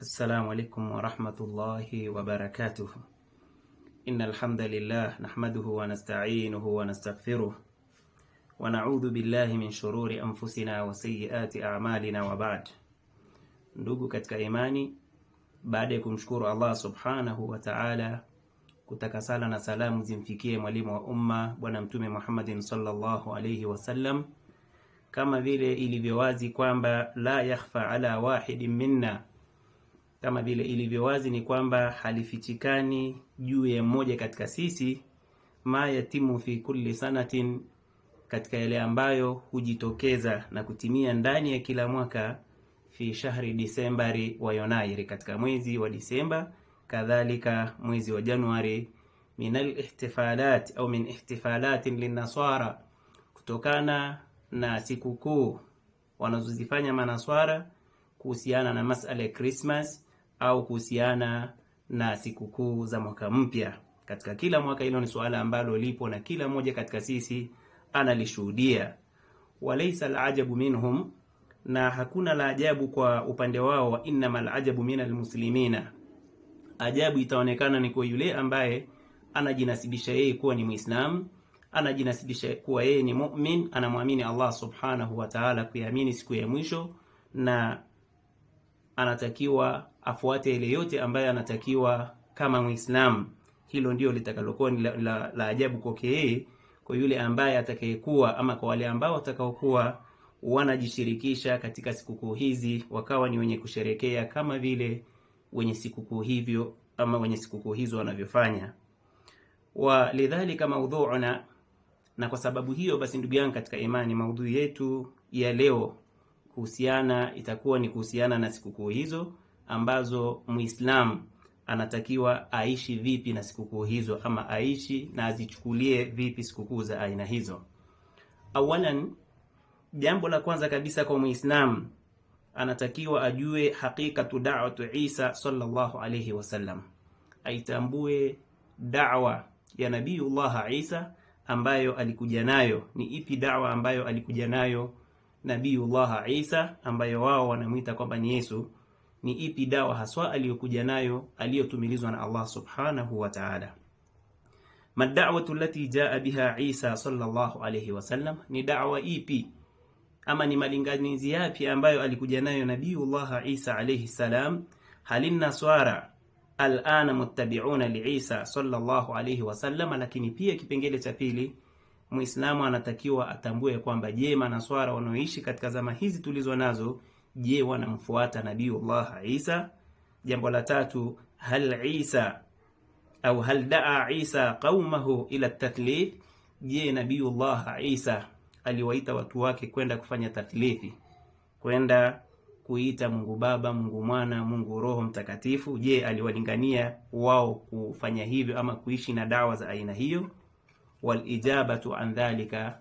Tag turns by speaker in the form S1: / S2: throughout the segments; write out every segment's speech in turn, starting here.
S1: السلام عليكم ورحمة الله وبركاته. إن الحمد لله نحمده ونستعينه ونستغفره ونعوذ بالله من شرور أنفسنا وسيئات أعمالنا وبعد. Ndugu katika imani, baada ya kumshukuru Allah subhanahu wa ta'ala, kutaka sala na salamu zimfikie mwalimu wa umma bwana mtume Muhammadin sallallahu alayhi wasallam, kama vile ilivyowazi kwamba la yakhfa ala wahidin minna, kama vile ilivyowazi ni kwamba halifichikani juu ya mmoja katika sisi ma yatimu fi kulli sanatin, katika yale ambayo hujitokeza na kutimia ndani ya kila mwaka, fi shahri Disembari wa Yonairi, katika mwezi wa Disemba, kadhalika mwezi wa Januari, minal ihtifalat au min ihtifalatin linnaswara, kutokana na sikukuu wanazozifanya manaswara kuhusiana na masala ya Christmas au kuhusiana na sikukuu za mwaka mpya katika kila mwaka. Hilo ni suala ambalo lipo na kila mmoja katika sisi analishuhudia. Walaysa al-ajabu minhum, na hakuna la ajabu kwa upande wao. Wa innamal ajabu minal muslimina, ajabu itaonekana ni kwa yule ambaye anajinasibisha yeye kuwa ni Muislamu, anajinasibisha kuwa yeye ni mu'min, anamwamini Allah subhanahu wa ta'ala, kuamini siku ya mwisho, na anatakiwa afuate ile yote ambayo anatakiwa kama Muislamu. Hilo ndio litakalokuwa la ajabu kwake yeye, kwa yule ambaye atakayekuwa, ama kwa wale ambao watakaokuwa wanajishirikisha katika sikukuu hizi, wakawa ni wenye kusherekea kama vile wenye sikukuu hivyo ama wenye sikukuu hizo wanavyofanya. Wa lidhalika maudhu'una, na kwa sababu hiyo basi ndugu yangu katika imani, maudhui yetu ya leo itakuwa ni kuhusiana na sikukuu hizo ambazo Muislamu anatakiwa aishi vipi na sikukuu hizo, ama aishi na azichukulie vipi sikukuu za aina hizo. Awalan, jambo la kwanza kabisa kwa Muislamu, anatakiwa ajue hakikatu da'watu Isa sallallahu alayhi wasallam, aitambue da'wa ya Nabiiullah Isa ambayo alikuja nayo. Ni ipi da'wa ambayo alikuja nayo Nabiiullah Isa, ambayo wao wanamuita kwamba ni Yesu? Ni ipi dawa haswa aliyokuja nayo, aliyotumilizwa na Allah subhanahu wa ta'ala? Mad'awatu allati jaa biha Isa sallallahu alayhi wasallam, ni da'wa ipi ama ni malinganizi yapi ambayo alikuja nayo Nabiiullah Isa alayhi salam? Halin naswara al'ana muttabi'una li Isa sallallahu alayhi wasallam. Lakini pia kipengele cha pili, Muislamu anatakiwa atambue kwamba je, manaswara wanaoishi katika zama hizi tulizo nazo, je, wanamfuata Nabiiullah Isa? Jambo la tatu, hal daa Isa qaumahu ila taklif, je, Nabiiullah Isa aliwaita watu wake kwenda kufanya tathlithi, kwenda kuita Mungu Baba, Mungu Mwana, Mungu Roho Mtakatifu? Je, aliwalingania wao kufanya hivyo ama kuishi na dawa za aina hiyo? Wal ijabatu an dhalika,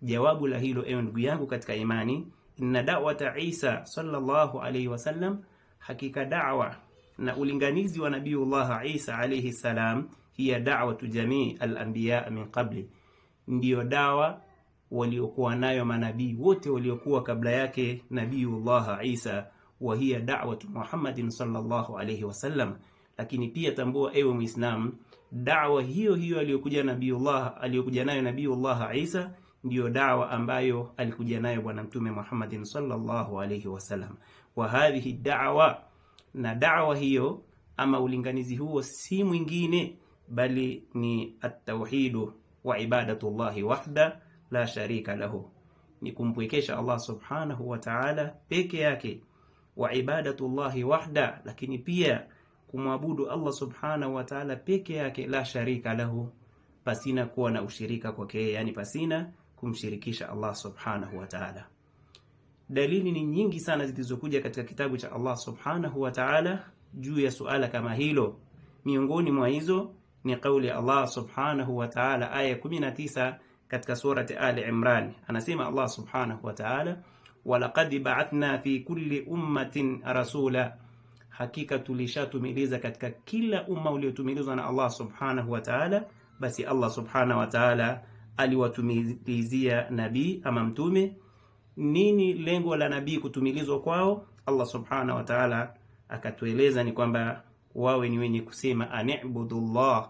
S1: jawabu la hilo ewe ndugu yangu katika imani, inna da'wata Isa sallallahu alayhi wasallam, hakika da'wa na ulinganizi wa Nabiiullah Isa alayhi salam, hiya da'watu jamii al-anbiya min qabli, ndiyo dawa waliokuwa nayo manabii wote waliokuwa kabla yake Nabiiullah Isa, wa hiya da'watu Muhammadin sallallahu alayhi wasallam. Lakini pia tambua ewe Muislam, da'wa hiyo aliyokuja nayo Nabiiullah Isa ndiyo da'wa ambayo alikuja nayo bwana mtume Muhammadin sallallahu alayhi wasallam. Wa hadhihi da'wa, na da'wa hiyo ama ulinganizi huo si mwingine bali ni at-tauhid wa ibadatullahi wahda la sharika lahu, ni kumpwekesha Allah subhanahu wa ta'ala peke yake, wa ibadatullahi wahda, lakini pia kumwabudu Allah subhanahu wa ta'ala peke yake, la sharika lahu, pasina kuwa na ushirika kwake, yani pasina kumshirikisha Allah subhanahu wa ta'ala. Dalili ni nyingi sana zilizokuja katika kitabu cha Allah subhanahu wa ta'ala juu ya suala kama hilo. Miongoni mwa hizo ni kauli ya Allah subhanahu wa ta'ala, aya 19 katika surati Ali Imran. Anasema Allah subhanahu wa ta'ala, walaqad ba'athna fi kulli ummatin rasula, hakika tulishatumiliza katika kila umma uliotumilizwa na Allah subhanahu wa ta'ala. Basi Allah subhanahu wa ta'ala aliwatumilizia nabii ama mtume. Nini lengo la nabii kutumilizwa kwao? Allah subhanahu wa ta'ala akatueleza ni kwamba wawe ni wenye kusema ani'budullah,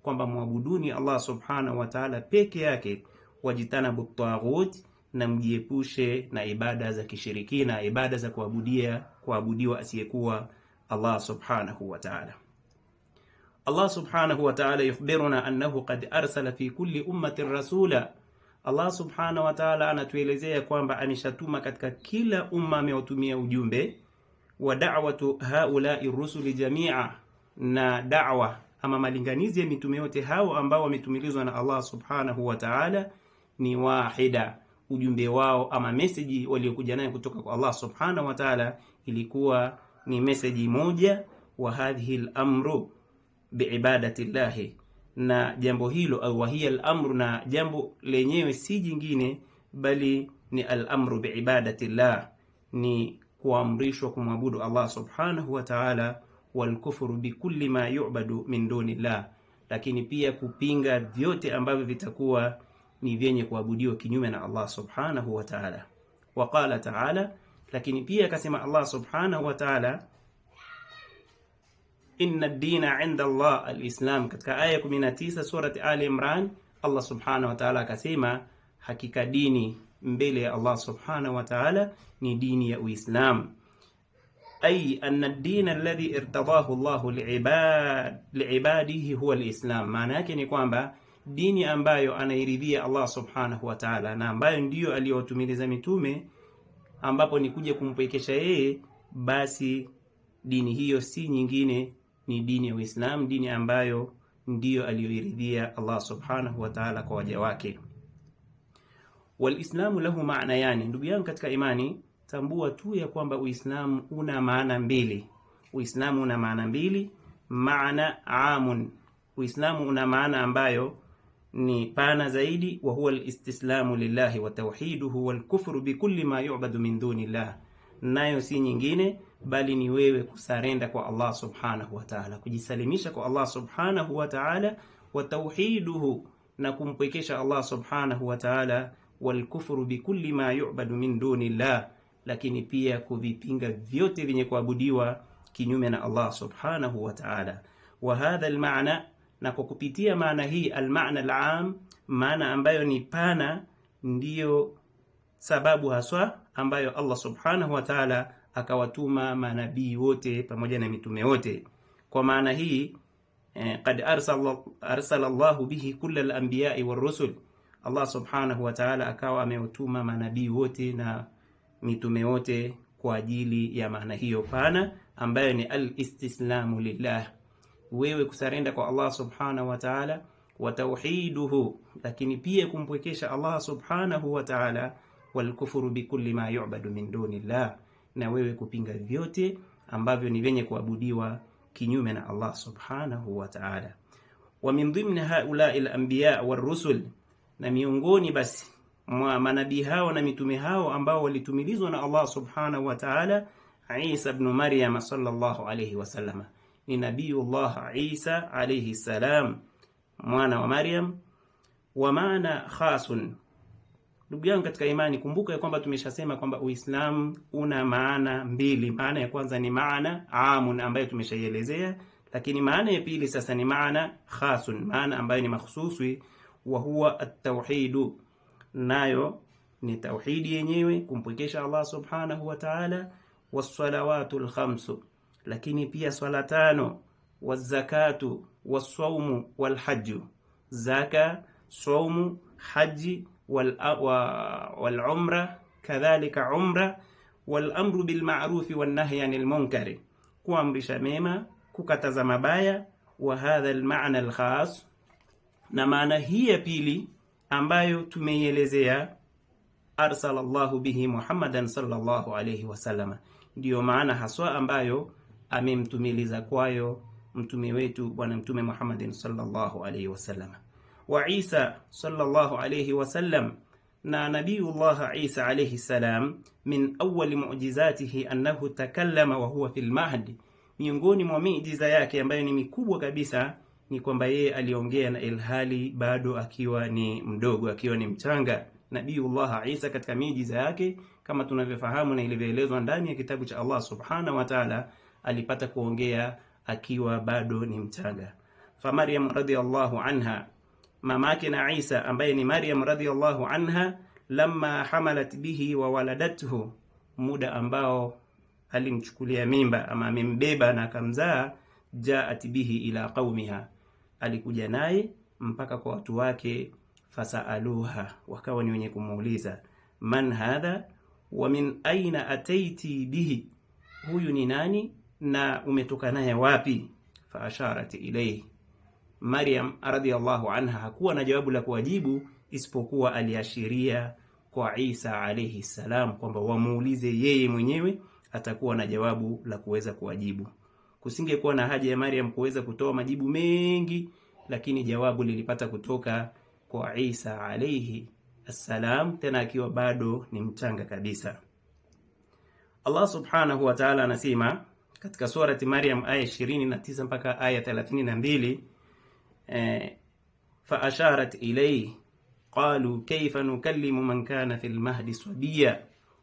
S1: kwamba muabuduni Allah subhanahu wa ta'ala peke yake, wajitanabu taghut, na mjiepushe na ibada za kishirikina, ibada za kuabudiwa asiyekuwa Allah subhanahu wa ta'ala. Allah subhanahu wa ta'ala yukhbiruna annahu qad arsala fi kulli ummatin rasula. Allah subhanahu wa ta'ala anatuelezea kwamba ameshatuma katika kila umma ameutumia ujumbe. Wa da'watu haula'i rusuli jami'a, na da'wa ama malinganizi ya mitume yote hao ambao wametumilizwa na Allah subhanahu wa ta'ala ni wahida. Ujumbe wao ama message waliokuja nayo kutoka kwa Allah subhanahu wa ta'ala ilikuwa ni message moja, wa hadhihi al-amru biibadati llahi, na jambo hilo au wahiya al-amru, na jambo lenyewe si jingine bali ni al-amru biibadati llah, ni kuamrishwa kumwabudu Allah subhanahu wa ta'ala, wal kufru bikulli ma yu'badu min dunillah, lakini pia kupinga vyote ambavyo vitakuwa ni vyenye kuabudiwa kinyume na Allah subhanahu wa ta'ala. Wa qala ta'ala, lakini pia akasema Allah subhanahu wa ta'ala, inna ad-dina 'inda Allah al-Islam, katika aya 19 surati Ali Imran. Allah subhanahu wa ta'ala akasema hakika dini mbele ya Allah subhanahu wa ta'ala ni dini ya Uislamu. Ay anna ad-din alladhi irtadahu Allah li'ibadihi huwa al-Islam, maana yake ni kwamba dini ambayo anairidhia Allah subhanahu wa ta'ala na ambayo ndiyo aliyotumiliza mitume, ambapo ni kuja kumpwekesha yeye, basi dini hiyo si nyingine, ni dini ya Uislamu, dini ambayo ndiyo aliyoiridhia Allah subhanahu wa ta'ala kwa waja wake. Walislamu lahu maana yani, ndugu yangu katika imani, tambua tu ya kwamba Uislamu una maana mbili. Uislamu una maana mbili. Maana amun, Uislamu una maana ambayo ni pana zaidi, wa huwa al-istislamu lillahi wa tawhiduhu wal kufru bikulli ma yu'badu min dunillah, nayo si nyingine bali ni wewe kusarenda kwa Allah subhanahu wa ta'ala, kujisalimisha kwa Allah subhanahu wa ta'ala, wa tawhiduhu, na kumpwekesha Allah subhanahu wa ta'ala, wal kufru bikulli ma yu'badu min dunillah, lakini pia kuvipinga vyote vyenye kuabudiwa kinyume na Allah subhanahu wa ta'ala. Wa hadha al-ma'na, na kwa kupitia maana hii al-ma'na al-'am, maana ambayo ni pana, ndiyo sababu haswa ambayo Allah subhanahu wa ta'ala akawatuma manabii wote pamoja na mitume wote. Kwa maana hii qad arsala Allah bihi kull al-anbiya'i war-rusul, Allah subhanahu wa ta'ala akawa ameutuma manabii wote na mitume wote kwa ajili ya maana hiyo pana ambayo ni al-istislamu lillah, wewe kusarenda kwa Allah subhanahu wa ta'ala, wa tawhiduhu, lakini pia kumpwekesha Allah subhanahu wa ta'ala, wal kufru bikulli ma yu'badu min dunillah, na wewe kupinga vyote ambavyo ni vyenye kuabudiwa kinyume na Allah subhanahu wa ta'ala. Wa min dhimni haula'i al-anbiya war-rusul, na miongoni basi mwa manabii hao na mitume hao ambao walitumilizwa na Allah subhanahu wa ta'ala, Isa ibn Maryam sallallahu alayhi wasallam, ni nabiyullah Isa alayhi salam, mwana wa Maryam. Wa maana khasun, ndugu yangu katika imani, kumbuka ya kwamba tumeshasema kwamba Uislamu una maana mbili. Maana ya kwanza ni maana amun ambayo tumeshaielezea, lakini maana ya pili sasa ni maana khasun, maana ambayo ni mahsusi, wa huwa at-tauhid, nayo ni tauhidi yenyewe, kumpwekesha Allah subhanahu wa ta'ala, was-salawatul khamsu, lakini pia swala tano, waz-zakatu was-sawmu wal-hajju, zaka, sawmu, haji, wal-umra, kadhalika umra, wal-amru bil-ma'rufi wan-nahyi 'anil munkari, kuamrisha mema, kukataza mabaya. Wa hadha al-ma'na al-khas, na maana hii ya pili ambayo tumeielezea, arsala Allahu bihi Muhammadan sallallahu alayhi wasallam, ndiyo maana haswa ambayo amemtumiliza kwayo mtume wetu bwana mtume Muhammadin sallallahu alayhi wasallam. Wa Isa sallallahu alayhi wasallam, na nabiyullah Isa alayhi salam, min awwal mu'jizatihi annahu takallama wa huwa fil mahdi, miongoni mwa miujiza yake ambayo ni mikubwa kabisa ni kwamba yeye aliongea na ilhali bado akiwa ni mdogo, akiwa ni mchanga. Nabiyullah Isa katika miujiza yake kama tunavyofahamu na ilivyoelezwa ndani ya kitabu cha Allah subhanahu wa ta'ala, alipata kuongea akiwa bado ni mchanga. Fa Maryam radhiyallahu anha, mamake na Isa ambaye ni Maryam radhiyallahu anha, lamma hamalat bihi wa waladathu, muda ambao alimchukulia mimba ama amembeba na akamzaa, jaat bihi ila qaumiha, alikuja naye mpaka kwa watu wake. Fasaaluha, wakawa ni wenye kumuuliza, man hadha wa min aina ataiti bihi, huyu ni nani na umetoka naye wapi? Fa asharat ilayhi, Maryam radhiyallahu anha hakuwa na jawabu la kuwajibu isipokuwa aliashiria kwa Isa alayhi salam kwamba wamuulize yeye mwenyewe, atakuwa na jawabu la kuweza kuwajibu. Kusingekuwa na haja ya Maryam kuweza kutoa majibu mengi, lakini jawabu lilipata kutoka kwa Isa alayhi assalam, tena akiwa bado ni mchanga kabisa. Allah subhanahu wa ta'ala anasema katika surati Maryam aya 29 mpaka aya 32, fa asharat ilayhi qalu kayfa nukallimu man kana fil mahdi sabiya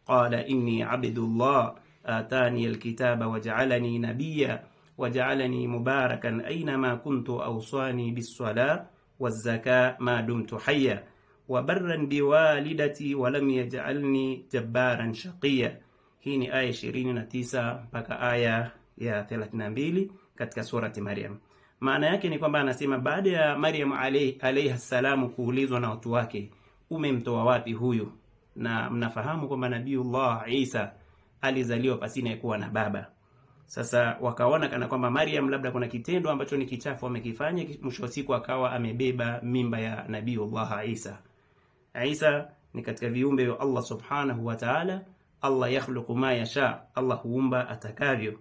S1: qala inni abdullah atani alkitaba waj'alani nabiyya waj'alani mubarakan aynama kuntu awsani bis-salah waz-zakah ma dumtu hayya wa barran biwalidati wa lam yaj'alni jabbaran shaqiyya. Hii ni aya 29 mpaka aya ya 32 katika surati Maryam. Maana yake ni kwamba anasema baada ya Maryam alayha salamu kuulizwa na watu wake, umemtoa wapi huyu? Na mnafahamu kwamba Nabiiullah Isa alizaliwa pasina kuwa na baba. Sasa wakaona kana kwamba Maryam labda kuna kitendo ambacho ni kichafu amekifanya, mwisho wa siku akawa amebeba mimba ya Nabiiullah Isa. Isa ni katika viumbe wa Allah subhanahu wa ta'ala. Allah yakhluqu ma yasha, Allah huumba atakavyo.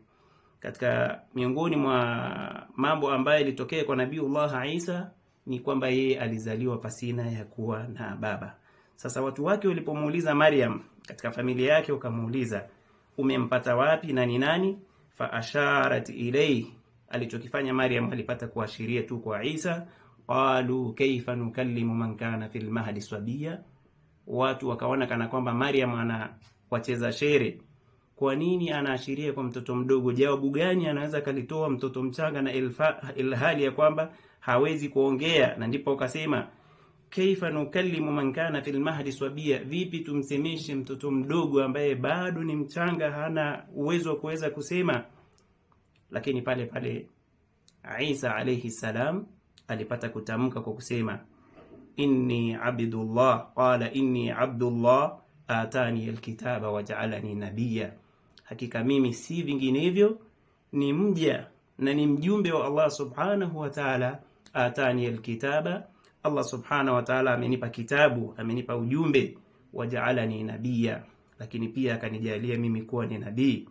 S1: Katika miongoni mwa mambo ambayo ilitokea kwa Nabiiullah Isa ni kwamba yeye alizaliwa pasina ya kuwa na baba. Sasa watu wake walipomuuliza Maryam katika familia yake, wakamuuliza umempata wapi na ni nani? Fa asharat ilayhi, alichokifanya Maryam alipata kuashiria tu kwa Isa. Qalu kayfa nukallimu man kana fil mahdi sabiya, watu wakaona kana kwamba Maryam ana wacheza shere. Kwa nini anaashiria kwa mtoto mdogo? Jawabu gani anaweza kalitoa mtoto mchanga na ilhali ya kwamba hawezi kuongea? Na ndipo akasema kaifa nukallimu man kana fil mahdi sabiya, vipi tumsemeshe mtoto mdogo ambaye bado ni mchanga, hana uwezo wa kuweza kusema? Lakini pale pale Isa alayhi salam alipata kutamka kwa kusema inni abdullah, qala inni abdullah atani alkitaba waj'alani nabiyya, hakika mimi si vinginevyo ni mja na ni mjumbe wa Allah subhanahu wa ta'ala. Atani alkitaba, Allah subhanahu wa ta'ala amenipa kitabu, amenipa ujumbe. Waj'alani nabiyya, lakini pia akanijalia mimi kuwa ni nabii.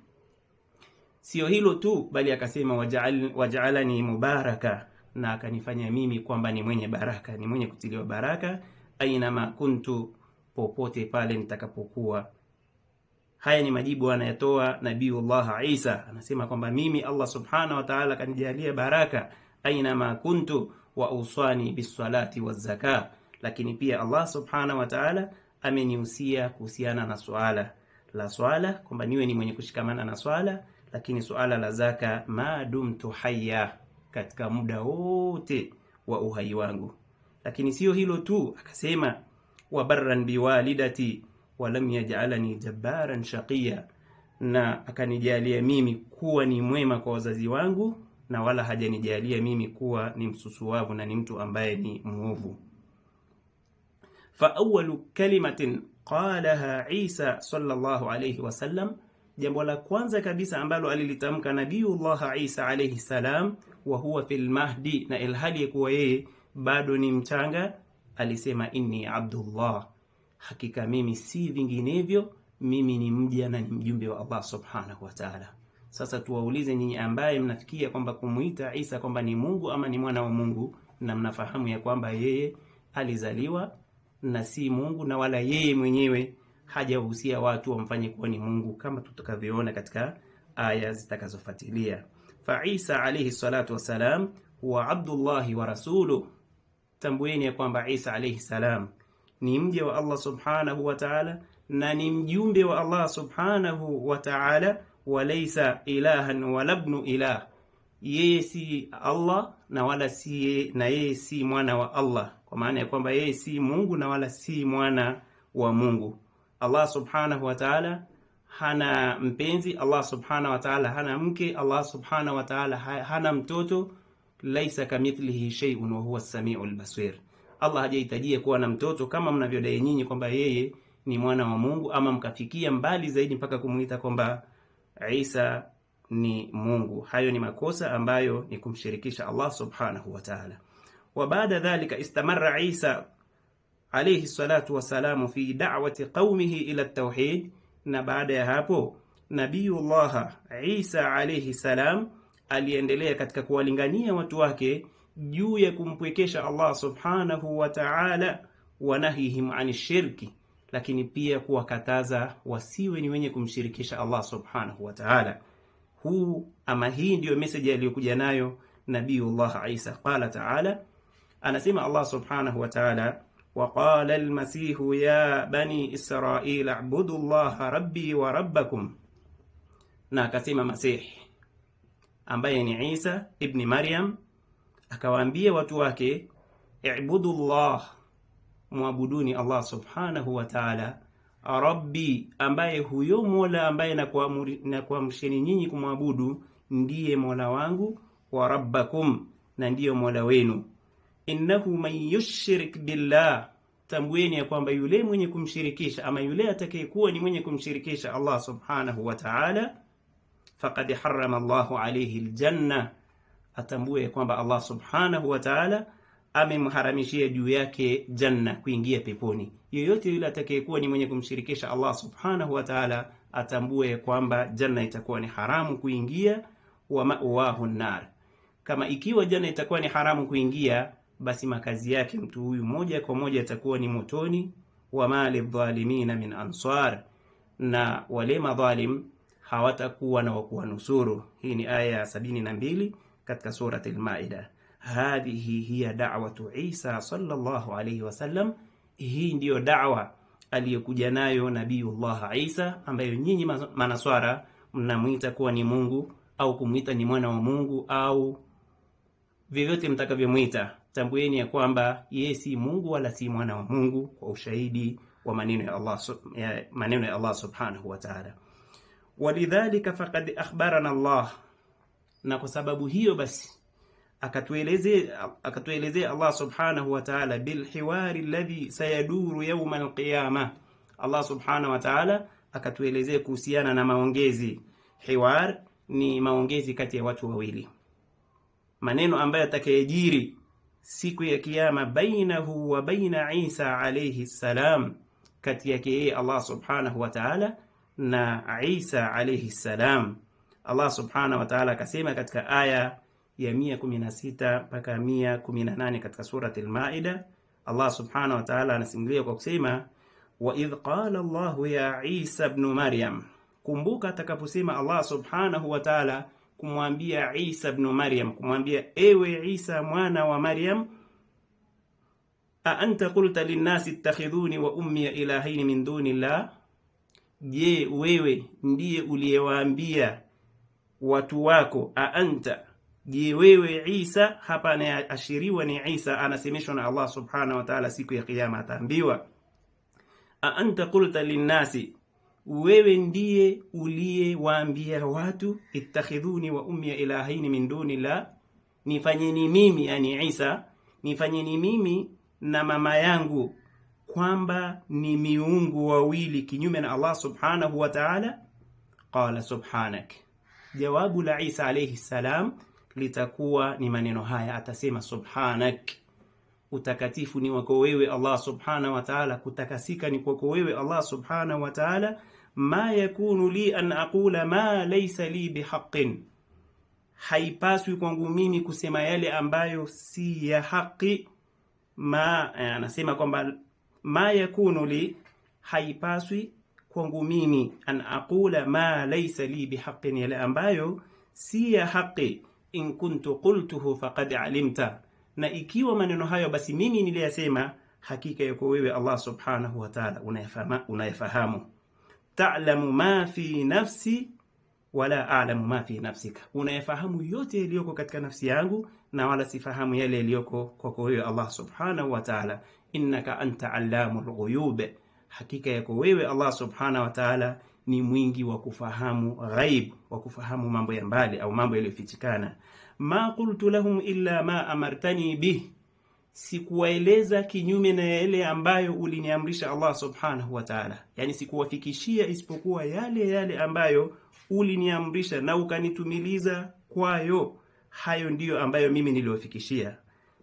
S1: Sio hilo tu, bali akasema waj'alani mubaraka, na akanifanya mimi kwamba ni mwenye baraka, ni mwenye kutiliwa baraka. Aina ma kuntu, popote pale nitakapokuwa. Haya ni majibu anayatoa Nabiiullah Isa, anasema kwamba mimi Allah subhanahu wa ta'ala kanijalia baraka aina ma kuntu wa uswani bis-salati waz-zakah. Lakini pia Allah subhanahu wa ta'ala amenihusia kuhusiana na swala kwamba niwe ni mwenye kushikamana na swala, lakini swala la zaka ma dumtu hayya, katika muda wote wa uhai wangu. Lakini sio hilo tu, akasema wa barran biwalidati wa lam yaj'alani jabbaran shaqiyya, na akanijalia mimi kuwa ni mwema kwa wazazi wangu, na wala hajanijalia mimi kuwa ni msusuwavu na ni mtu ambaye ni muovu. Fa awwalu kalimatin qalaha Isa sallallahu alayhi wasallam, jambo la kwanza kabisa ambalo alilitamka Nabiiullah Isa alayhi salam, wa huwa fil mahdi, na ilhali kuwa yeye bado ni mchanga, alisema inni abdullah, hakika mimi si vinginevyo, mimi ni mja na ni mjumbe wa Allah subhanahu wa ta'ala. Sasa tuwaulize nyinyi ambaye mnafikia kwamba kumuita Isa kwamba ni Mungu ama ni mwana wa Mungu, na mnafahamu ya kwamba yeye alizaliwa na si Mungu, na wala yeye mwenyewe hajahusia watu wamfanye kuwa ni Mungu, kama tutakavyoona katika aya zitakazofuatilia. Fa Isa alayhi salatu wasalam huwa abdullah wa rasuluhu, tambueni ya kwamba Isa alayhi salam ni mja wa Allah subhanahu wa ta'ala na ni mjumbe wa Allah subhanahu wa ta'ala. walaysa ilahan wala ibnu ilah, yeye si Allah na wala si na yeye si mwana wa Allah, kwa maana ya kwamba yeye si Mungu na wala si mwana wa Mungu. Allah subhanahu wa ta'ala hana mpenzi, Allah subhanahu wa ta'ala hana mke, Allah subhanahu wa ta'ala hana mtoto. Laisa kamithlihi shay'un wa huwa as-sami'ul basir. Allah hajahitajia kuwa na mtoto kama mnavyodai nyinyi kwamba yeye ni mwana wa Mungu, ama mkafikia mbali zaidi mpaka kumuita kwamba Isa ni Mungu. Hayo ni makosa ambayo ni kumshirikisha Allah subhanahu wa ta'ala. Wa baada dhalika istamarra Isa alayhi salatu wasalamu fi da'wati qaumihi ila at-tauhid, na baada ya hapo Nabiyullah Isa alayhi salam aliendelea katika kuwalingania watu wake juu ya kumpwekesha Allah subhanahu wa ta'ala, wa nahihim anishirki, lakini pia kuwakataza wasiwe ni wenye kumshirikisha Allah subhanahu wa ta'ala. Hii ndiyo message aliyokuja nayo Nabiyullah Isa. Qala ta'ala, anasema Allah subhanahu wa ta'ala, wa qala al-masihu ya bani israila a'budu Allaha rabbi wa rabbakum, na akasema Masih ambaye ni Isa ibn Maryam akawaambia watu wake, i'budu Allah, muabuduni Allah subhanahu wa ta'ala, rabbi, ambaye huyo Mola ambaye na kuamrisheni nyinyi kumwabudu ndiye Mola wangu, wa rabbakum, na ndiyo Mola wenu. Innahu man yushrik billah, tambueni ya kwamba yule mwenye kumshirikisha ama yule atakayekuwa ni mwenye kumshirikisha Allah subhanahu wa ta'ala, faqad harrama Allahu alayhi aljanna, atambue kwamba Allah subhanahu wa ta'ala amemharamishia juu yake janna, kuingia peponi. Yoyote yule atakayekuwa ni mwenye kumshirikisha Allah subhanahu wa ta'ala atambue kwamba janna itakuwa ni haramu kuingia, wa ma'wahu an-nar. Kama ikiwa janna itakuwa ni haramu kuingia, basi makazi yake mtu huyu moja kwa moja atakuwa ni motoni. Wa mali dhalimina min ansar, na wale madhalim hawatakuwa na wakuwa nusuru. Hii ni aya 72 katika surati al-Maida. Hadhihi hiya da'watu Isa sallallahu alayhi wasallam, hii ndiyo da'wa aliyokuja nayo Nabiyullah Isa, ambayo nyinyi manaswara mnamuita kuwa ni Mungu au kumuita ni mwana wa Mungu au vyovyote mtakavyomuita. Tambueni ya kwamba yeye si Mungu wala si mwana wa Mungu, kwa ushahidi wa maneno ya Allah subhanahu wa ta'ala. Walidhalika faqad akhbarana Allah, na kwa sababu hiyo basi akatuelezea Allah subhanahu wa ta'ala bil hiwari alladhi sayaduru yawm al-qiyamah. Allah subhanahu wa ta'ala akatuelezea kuhusiana na maongezi. Hiwar ni maongezi kati ya watu wawili, maneno ambayo atakayejiri siku ya kiyama bainahu wa baina Isa alayhi salam, kati yake yeye Allah subhanahu wa ta'ala na Isa alayhi salam. Allah subhanahu wa ta'ala akasema katika aya ya 116 mpaka 118 katika surati al-Maida, Allah subhanahu wa ta'ala anasimulia kwa kusema, wa idh qala Allah ya Isa ibn Maryam, kumbuka atakaposema Allah subhanahu wa ta'ala kumwambia Isa ibn Maryam, kumwambia ewe Isa mwana wa Maryam, a anta qulta lin-nasi ittakhidhuni wa ummi ilahaini min dunillah, je, wewe ndiye uliyewaambia watu wako, a anta, je wewe Isa. Hapa anaashiriwa ni Isa, anasemeshwa na Allah subhanahu wa ta'ala siku ya kiyama, ataambiwa a anta qulta lin-nasi, wewe ndiye uliyewaambia watu ittakhidhuni wa ummi ilahaini min dunillah, nifanyeni mimi, yani Isa, nifanyeni mimi na mama yangu kwamba ni miungu wawili kinyume na Allah subhanahu wa ta'ala. Qala subhanak, jawabu la Isa alayhi salam litakuwa ni maneno haya, atasema subhanak, utakatifu ni wako wewe Allah subhanahu wa ta'ala, kutakasika ni kwako wewe Allah subhanahu wa ta'ala. Ma yakunu li an aqula ma laysa li bihaqqin, haipaswi kwangu mimi kusema yale ambayo si ya haki. Anasema kwamba ma yakunu li, haipaswi kwangu mimi an aqula ma laysa li bihaqqin, yale ambayo si ya haki. In kuntu qultuhu faqad alimta, na ikiwa maneno hayo basi mimi niliyasema, hakika yako wewe Allah subhanahu wa ta'ala unayafahamu. Ta'lamu ma fi nafsi wala a'lamu ma fi nafsika, unayafahamu yote yaliyoko katika nafsi yangu na wala sifahamu yale yaliyoko kwako wewe Allah subhanahu wa ta'ala. Innaka anta allamul ghuyub, hakika yako wewe Allah subhanahu wa ta'ala ni mwingi wa kufahamu ghaib, wa kufahamu mambo ya mbali au mambo yaliyofichikana. Ma qultu lahum illa ma amartani bih, sikuwaeleza kinyume na yale ambayo uliniamrisha Allah subhanahu wa ta'ala, yani sikuwafikishia isipokuwa yale ambayo uliniamrisha na ukanitumiliza kwayo, hayo ndiyo ambayo mimi niliwafikishia.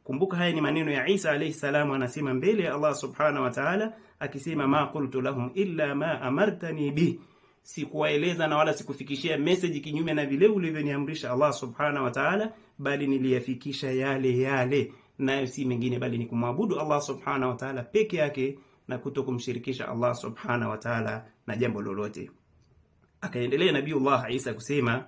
S1: Kumbuka haya ni maneno ya Isa alayhi salamu, anasema mbele ya Allah subhanahu wa ta'ala akisema ma qultu lahum illa ma amartani bi, sikuwaeleza na wala sikufikishia message kinyume na vile ulivyoniamrisha Allah subhanahu wa ta'ala, bali niliyafikisha yale nayo si mengine bali ni kumwabudu Allah subhanahu wa ta'ala peke yake na kutokumshirikisha Allah subhanahu wa ta'ala na jambo lolote. Akaendelea Nabiiullah Isa kusema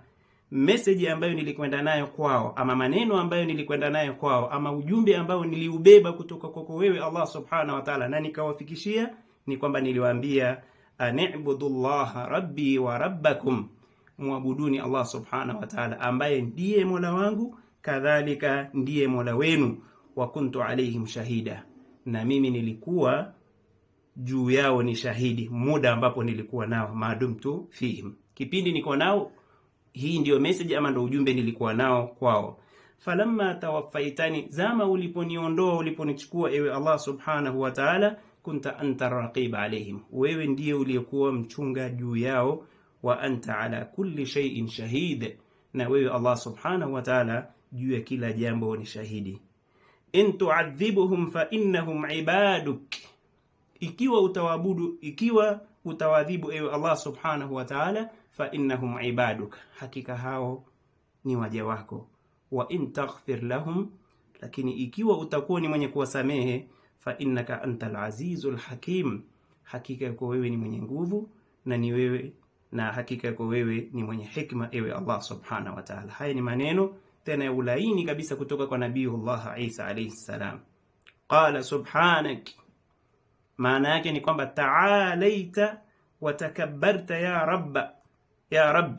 S1: message ambayo nilikwenda nayo kwao, ama maneno ambayo nilikwenda nayo kwao, ama ujumbe ambao niliubeba kutoka kwako wewe Allah subhanahu wa ta'ala na nikawafikishia, ni kwamba niliwaambia ani'budullaha rabbi wa rabbakum, muabuduni Allah subhanahu wa ta'ala ambaye ndiye Mola wangu kadhalika ndiye Mola wenu, wa kuntu alaihim shahida, na mimi nilikuwa juu yao ni shahidi muda ambapo nilikuwa nao, maadumtu fihim, kipindi niko nao. Hii ndio message ama ndio ujumbe nilikuwa nao kwao. Falamma tawaffaitani, zama uliponiondoa, uliponichukua ewe Allah subhanahu wa ta'ala, kunta anta raqib alaihim, wewe ndiye uliyekuwa mchunga juu yao, wa anta ala kulli shay'in shahid, na wewe Allah subhanahu wa ta'ala juu ya kila jambo ni shahidi. In tu'adhibuhum fa innahum ibaduk, ikiwa utawadhibu ewe Allah subhanahu wa ta'ala, fa innahum ibaduk, hakika hao ni waja wako. Wa in taghfir lahum, lakini ikiwa utakuwa ni mwenye kuwasamehe, fa innaka antal azizul hakim, hakika yako wewe ni mwenye nguvu na hakika yako wewe ni mwenye hikma ewe Allah subhanahu wa ta'ala. Haya ni maneno tena ya ulaini kabisa kutoka kwa Nabiiullah Isa alayhi salam. Qala subhanak, maana yake ni kwamba ta'alaita wa takabbarta ya rabb,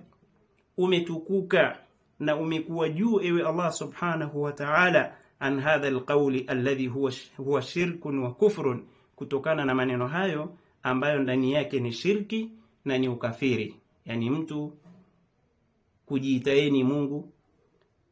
S1: umetukuka na umekuwa juu ewe Allah subhanahu wa ta'ala, an hadha alqawli alladhi huwa shirkun wa kufrun, kutokana na maneno hayo ambayo ndani yake ni shirki na ni ukafiri. Yani mtu kujiita yeye ni Mungu,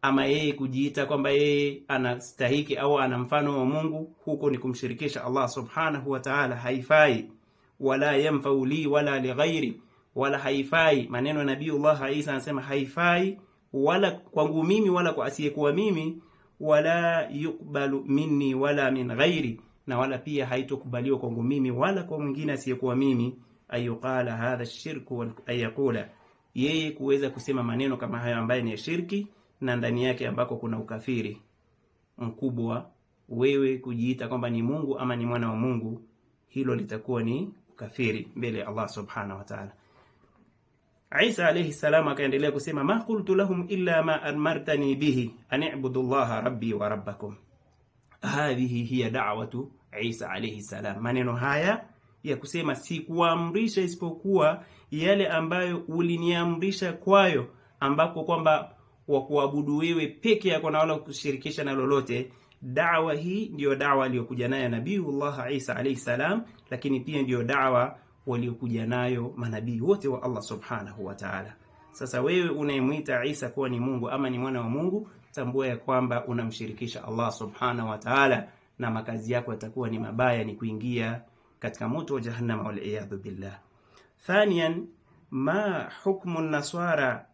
S1: ama yeye kujiita kwamba yeye anastahiki au ana mfano wa Mungu, huko ni kumshirikisha Allah subhanahu wa ta'ala, haifai. Wala yanfa'u li wala li ghairi, wala haifai. Maneno ya Nabiiullah Isa anasema haifai wala kwangu mimi wala kwa asiyekuwa mimi, wala yuqbalu minni wala min ghairi, na wala pia haitokubaliwa kwangu mimi wala kwa mwingine asiyekuwa mimi. Ayuqala hadha ash-shirku wal ayqula, yeye kuweza kusema maneno kama hayo ambayo ni shirki na ndani yake ambako kuna ukafiri mkubwa, wewe kujiita kwamba ni Mungu ama ni mwana wa Mungu, hilo litakuwa ni ukafiri mbele ya Allah subhanahu wa ta'ala. Isa alayhi salam akaendelea kusema ma qultu lahum illa ma amartani bihi an i'budu Allaha rabbi wa rabbakum. Hadhihi hiya da'watu Isa alayhi salam. Maneno haya ya kusema sikuamrisha isipokuwa yale ambayo uliniamrisha kwayo, ambako kwamba wa kuabudu wewe peke yako na wala kushirikisha na lolote. Da'wa hii ndio da'wa aliyokuja nayo Nabiiullah Isa alayhi salam, lakini pia ndio da'wa waliokuja nayo manabii wote wa Allah subhanahu wa ta'ala. Sasa wewe unayemuita Isa kuwa ni Mungu ama ni mwana wa Mungu, tambua ya kwamba unamshirikisha Allah subhanahu wa ta'ala, na makazi yako yatakuwa ni mabaya, ni kuingia katika moto wa jahannam wal iyadhu billah. Thaniyan, ma hukmu an-nasara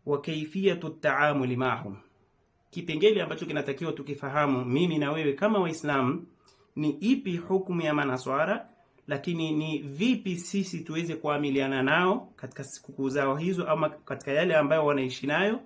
S1: wa kayfiyatu at-ta'amuli ma'hum. Kipengele ambacho kinatakiwa tukifahamu mimi na wewe kama Waislamu ni ipi hukumu ya manaswara, lakini ni vipi sisi tuweze kuamiliana nao katika siku zao hizo ama katika yale ambayo wanaishi nayo.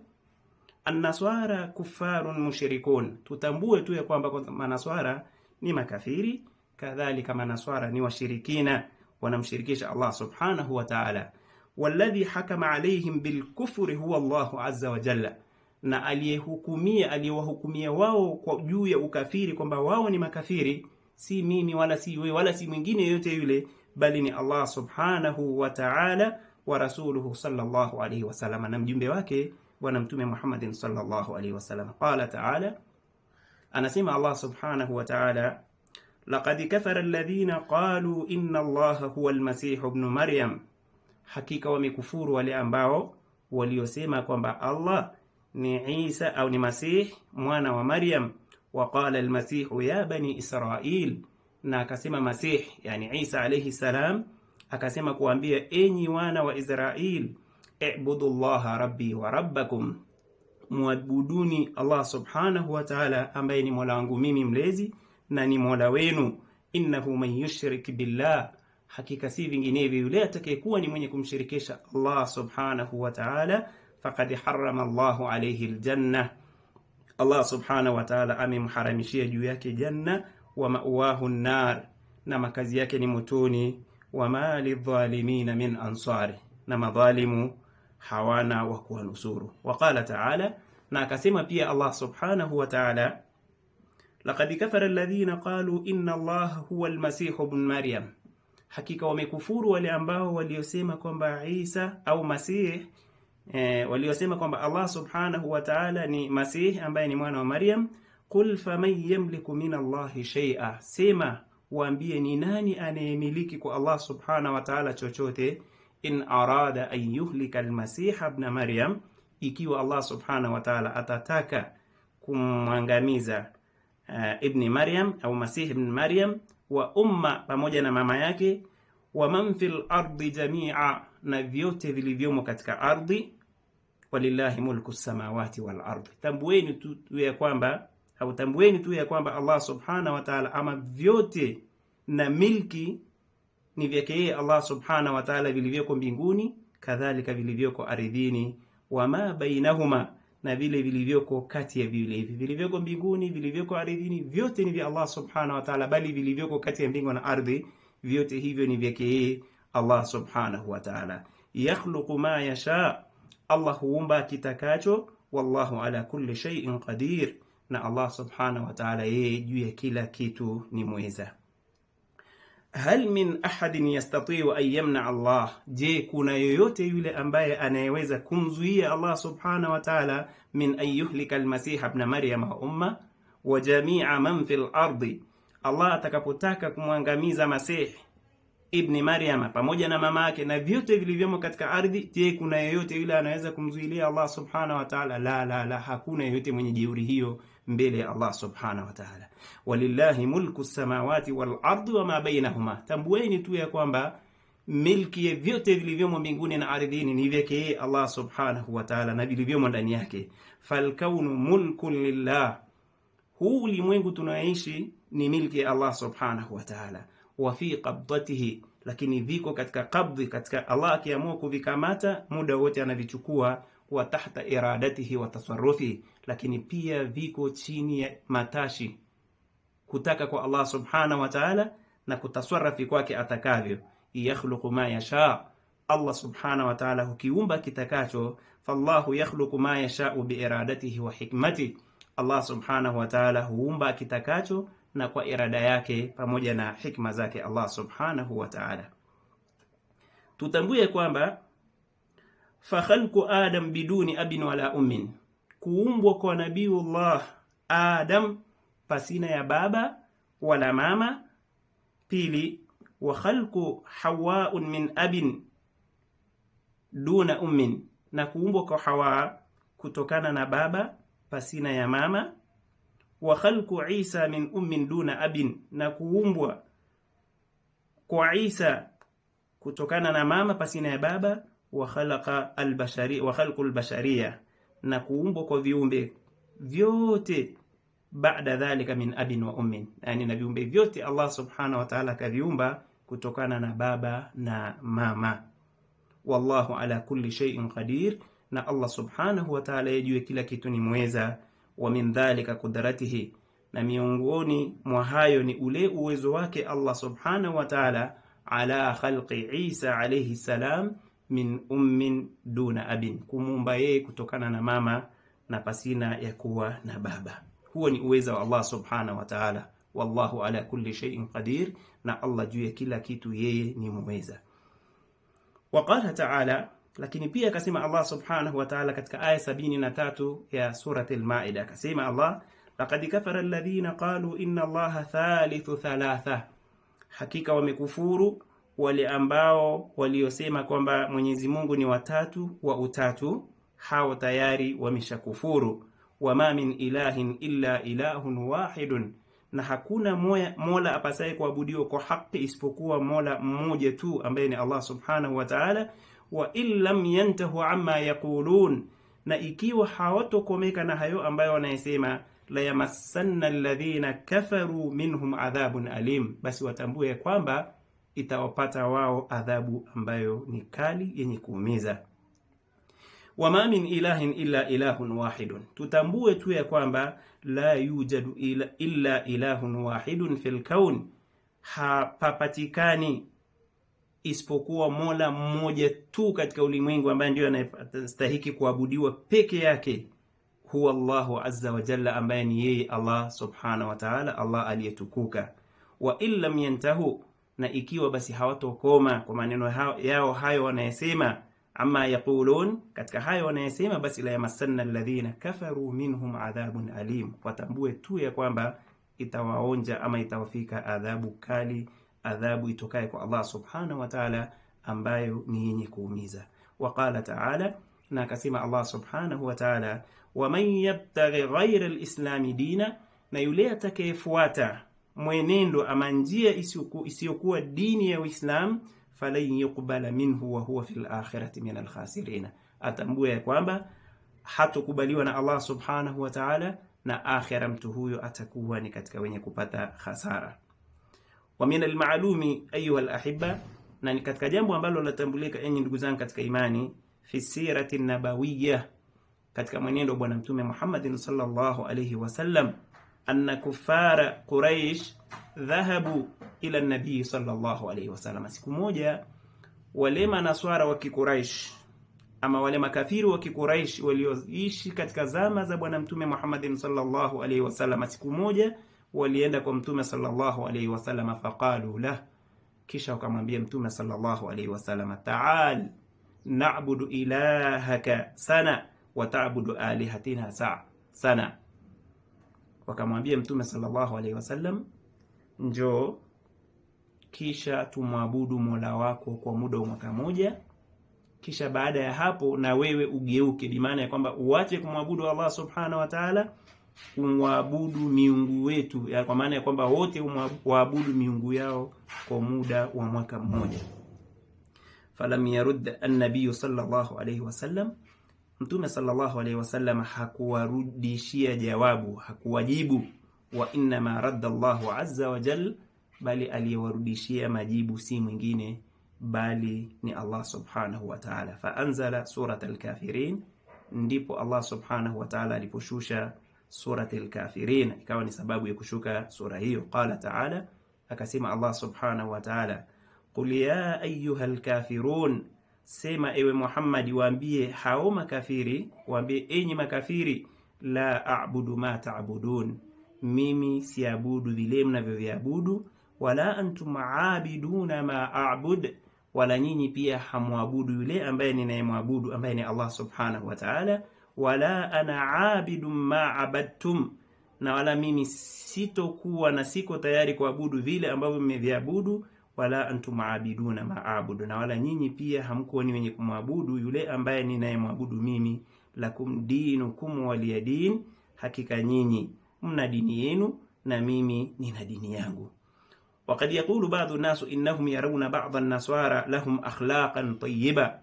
S1: An-naswara kuffarun mushrikun, tutambue tu ya kwamba manaswara ni makafiri, kadhalika manaswara ni washirikina, wanamshirikisha Allah subhanahu wa ta'ala. Walladhi hakama alayhim bilkufri huwa Allahu azza wa jalla, na aliyewahukumia wao kwa juu ya ukafiri kwamba wao ni makafiri si mimi wala si wewe wala si mwingine yote yule, bali ni Allah subhanahu wa ta'ala. wa rasuluhu sallallahu alayhi wasallam, na mjumbe wake bwana mtume Muhammad sallallahu alayhi wasallam. Qala ta'ala, anasema Allah subhanahu wa ta'ala, laqad kafara alladhina qalu inna Allaha huwa al-masih ibn Maryam, hakika wamekufuru wale ambao waliosema kwamba Allah ni Isa au ni Masih mwana wa Maryam. Wa qala al-masih ya bani Israil, na akasema Masih yani Isa alayhi salam akasema kuambia enyi wana wa Israil, ibudullaha rabbi wa rabbakum, muabuduni Allah subhanahu wa ta'ala ambaye ni Mola wangu mimi mlezi na ni Mola wenu. Innahu man yushrik billah, hakika si vinginevyo yule atakayekuwa ni mwenye kumshirikisha Allah subhanahu wa ta'ala, faqad harrama Allahu alayhi aljanna, Allah subhanahu wa ta'ala amemharamishia juu yake janna, wa ma'wahu an-nar, na makazi yake ni motoni, wa ma lidh-dhalimin min ansari, na madhalimu hawana wa kuwanusuru. Wa qala ta'ala, na akasema pia Allah subhanahu wa ta'ala, laqad kafara alladhina qalu inna Allaha huwa al-masih ibn Maryam, hakika wamekufuru wale ambao waliosema kwamba Isa au Masih waliosema kwamba Allah subhanahu wa ta'ala ni Masih ambaye ni mwana wa Maryam. Qul faman yamliku min Allahi shay'a, sema waambie ni nani anayemiliki kwa Allah subhanahu wa ta'ala chochote, in arada an yuhlika al-masih ibn Maryam, ikiwa Allah subhanahu wa ta'ala atataka kumangamiza ibn Maryam au Masih ibn Maryam, wa umma, pamoja na mama yake, wa man fil ardi jami'a, na vyote vilivyomo katika ardhi, walillahi mulku samawati wal ardi. Tambueni tu ya kwamba au tambueni tu ya kwamba Allah subhanahu wa ta'ala ama vyote na milki ni vyake yeye Allah subhanahu wa ta'ala, vilivyoko mbinguni kadhalika vilivyoko ardhini, wama bainahuma, na vile vilivyoko kati ya vile hivi vilivyoko mbinguni vilivyoko ardhini, vyote ni vya Allah subhanahu wa ta'ala, bali vilivyoko kati ya mbingu na ardhi vyote hivyo ni vyake yeye Allah subhanahu wa ta'ala. Yakhluqu ma yasha, Allah huumba kitakacho, wallahu ala kulli shay'in qadir, na Allah subhanahu wa ta'ala yeye juu ya kila kitu ni mweza. Hal min ahadin yastati'u an yamna Allah, je kuna yoyote yule ambaye anayeweza kumzuia Allah subhanahu wa ta'ala min an yuhlika al-masih ibn Maryam wa umma wa jami'a man fil ardi, Allah atakapotaka kumwangamiza Masih ibn Maryam pamoja na mama yake na vyote vilivyomo katika ardhi, je kuna yoyote yule anaweza kumzuilia Allah subhanahu wa ta'ala? La, hakuna yoyote mwenye jeuri hiyo mbele ya Allah subhanahu wa ta'ala. Walillahi mulku samawati wal ardi wama bainahuma, tambueni tu ya kwamba milki ya vyote vilivyomo mbinguni na ardhini ni vyake Allah subhanahu wa ta'ala na vilivyomo ndani yake. Falkaunu mulkun lillah, huu ulimwengu tunaishi ni milki ya Allah subhanahu wa ta'ala. Wa fi qabdatihi, lakini viko katika qabdi, katika Allah akiamua kuvikamata muda wote anavichukua. Wa tahta iradatihi wa tasarrufi, lakini pia viko chini ya matashi, kutaka kwa Allah subhanahu wa ta'ala na kutasarrafi kwake atakavyo. Yakhluqu ma yasha, Allah subhanahu wa ta'ala hukiumba kitakacho. Fallahu yakhluqu ma yasha'u bi iradatihi wa hikmati, Allah subhanahu wa ta'ala huumba kitakacho na kwa irada yake pamoja na hikma zake Allah subhanahu wa ta'ala. Tutambue kwamba fa khalqu Adam biduni abin wala ummin, kuumbwa kwa Nabiullah Adam pasina ya baba wala mama. Pili, wa khalqu Hawa min abin duna ummin, na kuumbwa kwa Hawa kutokana na baba pasina ya mama. Wa khalqu Isa min ummin duna abin, na kuumbwa kwa Isa kutokana na mama pasina ya baba. Wa khalaqa al-bashari wa khalqu al-bashariyya, na kuumbwa kwa viumbe vyote baada dhalika min abin wa ummin, yani na viumbe vyote Allah subhanahu wa ta'ala kaviumba kutokana na baba na mama. Wallahu ala kulli shay'in qadir, na Allah subhanahu wa ta'ala yajue kila kitu ni mweza. Wa min dhalika qudratihi, na miongoni mwa hayo ni ule uwezo wake Allah subhanahu wa ta'ala ala khalqi Isa alayhi salam min ummin duna abin, kumuumba yeye kutokana na mama na pasina ya kuwa na baba. Huo ni uwezo wa Allah subhanahu wa ta'ala. Wallahu ala kulli shay'in qadir, na Allah juu ya kila kitu yeye ni muweza. Waqala ta'ala, lakini pia akasema Allah subhanahu wa ta'ala katika aya 73 ya surati al-Maida, akasema Allah, laqad kafara alladhina qalu inna Allaha thalithu thalatha, hakika wamekufuru wale ambao waliosema kwamba Mwenyezi Mungu ni watatu wa utatu, hao tayari wameshakufuru. Wama min ilahin illa ilahun wahidun, na hakuna mola apasaye kuabudiwa kwa haki isipokuwa mola mmoja tu ambaye ni Allah subhanahu wa ta'ala. Wa illam yantahu amma yaqulun, na ikiwa hawatokomeka na hayo ambayo wanayesema, la yamassanna alladhina kafaru minhum adhabun alim, basi watambue kwamba itawapata wao adhabu ambayo ni kali yenye kuumiza. Wama min ilahin illa ilahun wahidun, tutambue tu ya kwamba la yujadu illa ilahun wahidun fil kaun, hapapatikani isipokuwa mola mmoja tu katika ulimwengu ambaye ndio anastahili kuabudiwa peke yake, huwa Allahu azza wa jalla, ambaye ni yeye Allah subhanahu wa ta'ala, Allah aliyetukuka. Wa illam yantahu, na ikiwa basi hawatokoma kwa maneno yao hayo wanayesema, amma yaqulun, katika hayo wanayesema, basi la yamassanna alladhina kafaru minhum adhabun alim, watambue tu ya kwamba itawaonja ama itawafika adhabu kali, adhabu itokaye kwa Allah subhanahu wa ta'ala ambayo ni yenye kuumiza. Waqala ta'ala, na akasema Allah subhanahu wa ta'ala, waman yabtaghi ghayra al-islami dina, na yule atakayefuata mwenendo ama njia isiyokuwa dini ya Uislamu, falan yuqbala minhu wa huwa fil akhirati min al-khasirin, atambue ya kwamba hatokubaliwa na Allah subhanahu wa ta'ala, na akhira mtu huyo atakuwa ni katika wenye kupata hasara. Wa min al-ma'lumi ayuha al-ahibba, na ni katika jambo ambalo latambulika enyi ndugu zangu katika imani, fi sirati nabawiyya, katika mwenendo bwana mtume Muhammad sallallahu alayhi wasallam, anna kuffara Quraysh dhahabu ila an-nabii sallallahu alayhi wasallam. Siku moja wale manaswara wa Quraysh ama wale makafiri wa Quraysh walioishi katika zama za bwana mtume Muhammad sallallahu alayhi wasallam, siku moja walienda kwa mtume sallallahu alayhi wasallam, faqalu la, kisha wakamwambia mtume sallallahu alayhi wasallam, ta'al na'budu ilahaka sana wa ta'budu alihatina sana. Wakamwambia mtume sallallahu alayhi wasallam, njoo kisha tumwabudu Mola wako kwa muda wa mwaka moja, kisha baada ya hapo na wewe ugeuke, bi maana ya kwamba uache kumwabudu Allah subhanahu wa ta'ala, umwabudu miungu wetu, kwa maana ya kwamba wote waabudu miungu yao kwa muda wa mwaka mmoja. Falam yarud an-nabiy sallallahu alayhi wasallam, mtume sallallahu alayhi wasallam hakuwarudishia jawabu, hakuwajibu. Wa inna ma radda Allahu azza wa jalla, bali aliyewarudishia majibu si mwingine bali ni Allah subhanahu wa ta'ala. Fa anzala surat al-kafirin, ndipo Allah subhanahu wa ta'ala aliposhusha surat al-kafirin, ikawa ni sababu ya kushuka sura hiyo. Qala ta'ala, akasema Allah subhanahu wa ta'ala, qul ya ayyuha al-kafirun, sema ewe Muhammad, waambie hao makafiri, waambie enyi makafiri, la a'budu ma ta'budun, mimi siabudu vile mnavyoviabudu, wala antum aabiduna ma a'bud, wala nyinyi pia hamwabudu yule ambaye ninayemwabudu ambaye ni Allah subhanahu wa ta'ala, wala ana aabidum ma abadtum, na wala mimi sitokuwa na siko tayari kuabudu vile ambavyo mmeviabudu, wala antum aabiduna ma a'budu, na wala nyinyi pia hamkuwa ni wenye kumwabudu yule ambaye ninayemwabudu mimi. Lakum dinukum waliyadin, hakika nyinyi mna dini yenu na mimi nina dini yangu. Waqad yaqulu ba'dhu an-nas innahum yarawna ba'dha an-nasara lahum akhlaqan tayyiba,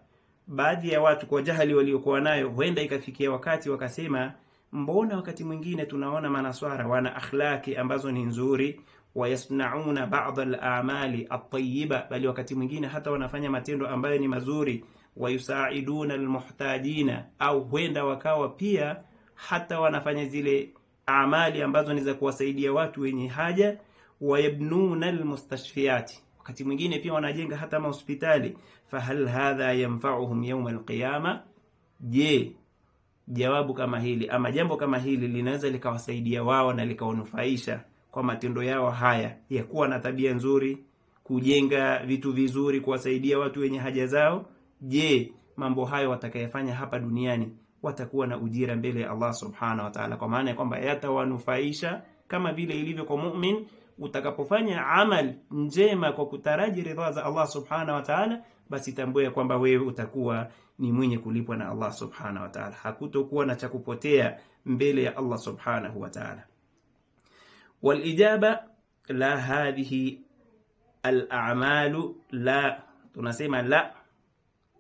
S1: baadhi ya watu kwa jahili waliokuwa nayo huenda ikafikia wakati wakasema, mbona wakati mwingine tunaona manaswara wana akhlaki ambazo ni nzuri, wayasnauna ba'dha al-a'mali at-tayyiba, bali wakati mwingine hata wanafanya matendo ambayo ni mazuri, wayusaiduna al-muhtajina, au huenda wakawa pia hata wanafanya zile amali ambazo ni za kuwasaidia watu wenye haja, wayabnuna al-mustashfiyati, wakati mwingine pia wanajenga hata hospitali. Fahal hadha yanfa'uhum yawm al-qiyama, je, jawabu kama hili ama jambo kama hili linaweza likawasaidia wao na likawanufaisha kwa matendo yao haya ya kuwa na tabia nzuri, kujenga vitu vizuri, kuwasaidia watu wenye haja zao? je, mambo hayo watakayofanya hapa duniani watakuwa na ujira mbele ya Allah subhanahu wa ta'ala, kwa maana ya kwamba yatawanufaisha kama vile ilivyo kwa mu'min. Utakapofanya amal njema kwa kutaraji ridha za Allah subhanahu wa ta'ala, basi tambua kwamba wewe utakuwa ni mwenye kulipwa na Allah subhanahu wa ta'ala, hakutokuwa na cha kupotea mbele ya Allah subhanahu wa ta'ala. Wal ijaba la hadhihi al a'malu la, tunasema la,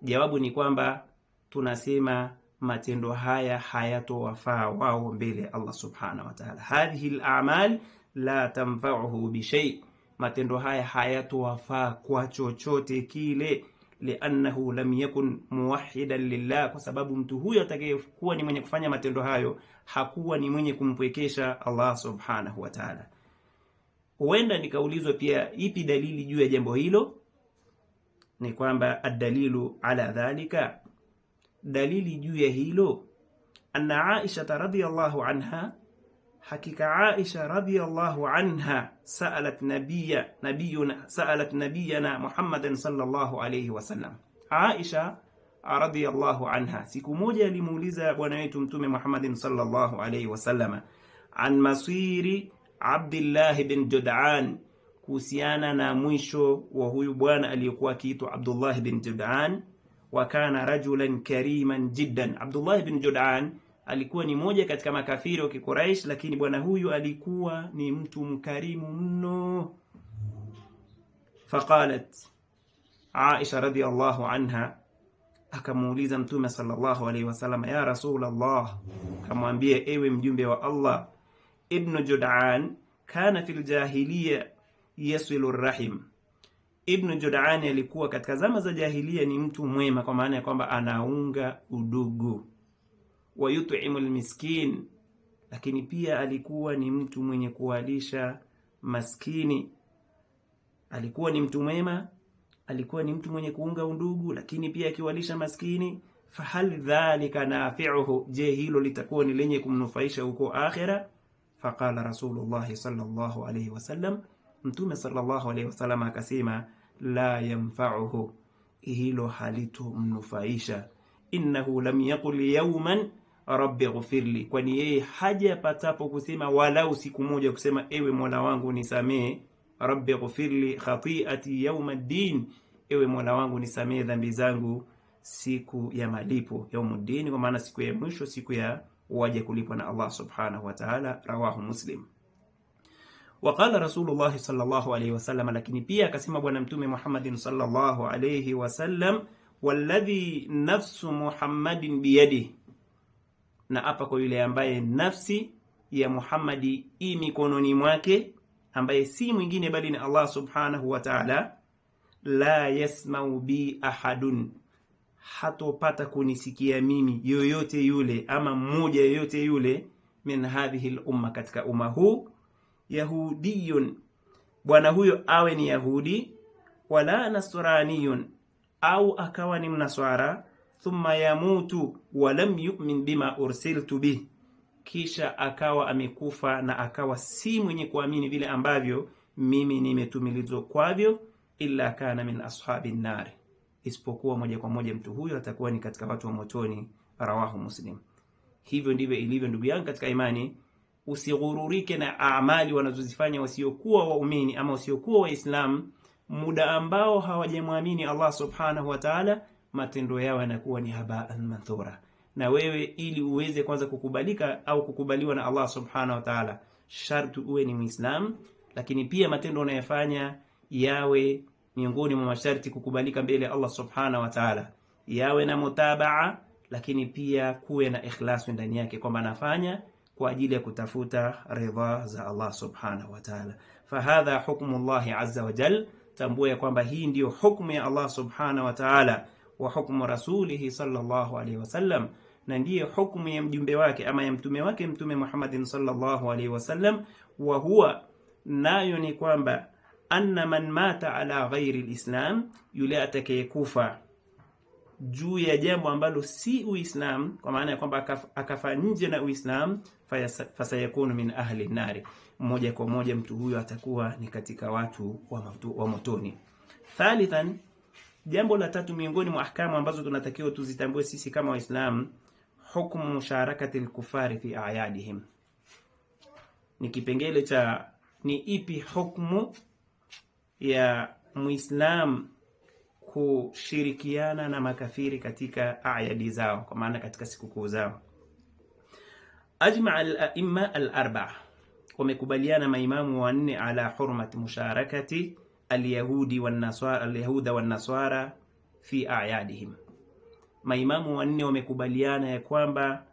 S1: jawabu ni kwamba tunasema matendo haya hayatowafaa wao mbele ya Allah subhanahu wa ta'ala. Hadhihi al a'mal la tanfa'uhu bi shay, matendo haya hayatowafaa kwa chochote kile, li'annahu lam yakun muwahhidan lillah, kwa sababu mtu huyo atakayekuwa ni mwenye kufanya matendo hayo hakuwa ni mwenye kumpwekesha Allah subhanahu wa ta'ala. Huenda nikaulizwa pia ipi dalili juu ya jambo hilo? Ni kwamba ad-dalilu ala dhalika, dalili juu ya hilo, anna Aisha radhiyallahu anha, hakika Aisha radhiyallahu anha sa'alat nabiyana Muhammadan sallallahu alayhi wasallam. Aisha radhiyallahu anha siku moja alimuuliza bwana wetu mtume Muhammadin sallallahu alayhi wasallam an masiri Abdullah bin Jud'an, kuhusiana na mwisho wa huyu bwana aliyekuwa akiitwa Abdullah bin Jud'an. Wa kana rajulan kariman jiddan, Abdullah bin Jud'an alikuwa ni moja katika makafiri wa Quraysh, lakini bwana huyu alikuwa ni mtu mkarimu mno. Faqalat Aisha radhiyallahu anha, akamuuliza mtume sallallahu alayhi wasallam, ya Rasulullah, kamwambie ewe mjumbe wa Allah, Ibn Jud'an kana fil jahiliya yasilu rahim. Ibn Jud'an alikuwa katika zama za jahiliya ni mtu mwema, kwa maana ya kwamba anaunga udugu, wa yut'imul miskin, lakini pia alikuwa ni mtu mwenye kuwalisha maskini. Alikuwa ni mtu mwema, alikuwa ni mtu mwenye kuunga undugu, lakini pia akiwalisha maskini. Fahal dhalika nafi'uhu, je hilo litakuwa ni lenye kumnufaisha huko akhira? Faqala Rasulullah sallallahu alayhi wasallam, mtume sallallahu alayhi wasallam akasema, la yanfa'uhu, hilo halitomnufaisha. Innahu lam yaqul yawman rabbi ighfirli, kwani yeye hajapatapo kusema walau siku moja kusema ewe Mola wangu nisamee, rabbi ighfirli khati'ati yawmiddin, ewe Mola wangu nisamee dhambi zangu siku ya malipo, yawmuddin, kwa maana siku ya mwisho, siku ya waje kulipwa na Allah subhanahu wa ta'ala. Rawahu Muslim. Waqala Rasulullah sallallahu alayhi wasallam, lakini pia akasema bwana mtume Muhammadin sallallahu alayhi wasallam, walladhi nafsu Muhammadin biyadihi, na hapa kwa yule ambaye nafsi ya Muhammadi i mikononi mwake, ambaye si mwingine bali ni Allah subhanahu wa ta'ala, la yasma'u bi ahadun, hatopata kunisikia mimi yoyote yule ama mmoja yoyote yule, min hadhihi al-umma, katika umma huu, yahudiyun, bwana huyo awe ni yahudi, wala nasraniyun, au akawa ni mnaswara, thumma yamutu wa lam yu'min bima ursiltu bih, kisha akawa amekufa na akawa si mwenye kuamini vile ambavyo mimi nimetumilizwa kwavyo, illa kana min ashabin nar, isipokuwa moja kwa moja mtu huyo atakuwa ni katika watu wa motoni. Rawahu Muslim. Hivyo ndivyo ilivyo ndugu yangu katika imani. Usighururike na amali wanazozifanya wasiokuwa waumini ama wasiokuwa waislamu, muda ambao hawajamwamini Allah subhanahu wa ta'ala, matendo yao yanakuwa ni haba'an manthura. Na wewe ili uweze kwanza kukubalika au kukubaliwa na Allah subhanahu wa ta'ala, sharti uwe ni Muislam, lakini pia matendo unayofanya yawe miongoni mwa masharti kukubalika mbele ya Allah subhanahu wa ta'ala, yawe na mutabaa, lakini pia kuwe na ikhlas ndani yake, kwamba nafanya kwa ajili ya kutafuta ridha za Allah subhanahu wa ta'ala. Fahadha hukmu Allah azza wa jal, tambua kwamba hii ndiyo hukumu ya Allah subhanahu wa ta'ala, wa hukmu rasulihi sallallahu alayhi wasallam, na ndiyo hukumu ya mjumbe wake ama ya mtume wake mtume Muhammadin sallallahu alayhi wasallam. Wa huwa, nayo ni kwamba, anna man mata ala ghairi alislam, yule atakayekufa juu ya jambo ambalo si Uislam, kwa maana ya kwamba akafa nje na Uislam, fasayakunu min ahli nari, moja kwa moja mtu huyo atakuwa ni katika watu wa motoni. Thalithan, Jambo la tatu miongoni mwa ahkamu ambazo tunatakiwa tuzitambue sisi kama Waislamu, hukumu musharakati al-kufari fi a'yadihim. Ni kipengele cha ni ipi hukumu ya Muislam kushirikiana na makafiri katika ayadi zao, kwa maana katika sikukuu zao. Ajma al-a'imma al-arba'a, wamekubaliana maimamu wanne ala hurmati musharakati al-yahudi wan-nasara, al-yahuda wan-nasara fi a'yadihim. Maimamu wanne wamekubaliana ya kwamba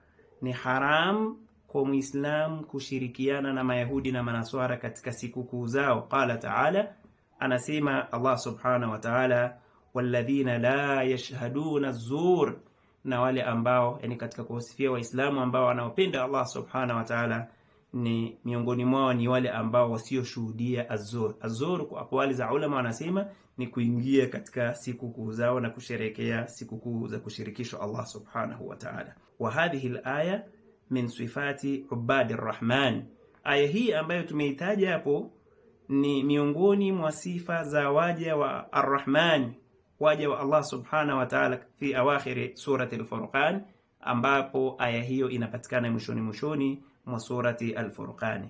S1: ni haram kwa Muislam kushirikiana na Mayahudi na Manaswara katika sikukuu zao. Qala ta'ala, anasema Allah subhanahu wa ta'ala, walladhina la yashhaduna az-zur, na wale ambao, yani katika kuwasifia Waislamu ambao wanaopenda Allah subhanahu wa ta'ala, ni miongoni mwao ni wale ambao wasioshuhudia az-zur. Az-zur kwa aqwali za ulama wanasema ni kuingia katika sikukuu zao na kusherehekea sikukuu za kushirikishwa Allah subhanahu wa ta'ala. Wa hadhihi al-aya min sifati ubadi ar-rahman. Aya hii ambayo tumeitaja hapo ni miongoni mwa sifa za waja wa ar-Rahman, waja wa Allah subhanahu wa ta'ala, fi awakhir surati al-Furqan, ambapo aya hiyo inapatikana mwishoni mwa surati al-Furqan.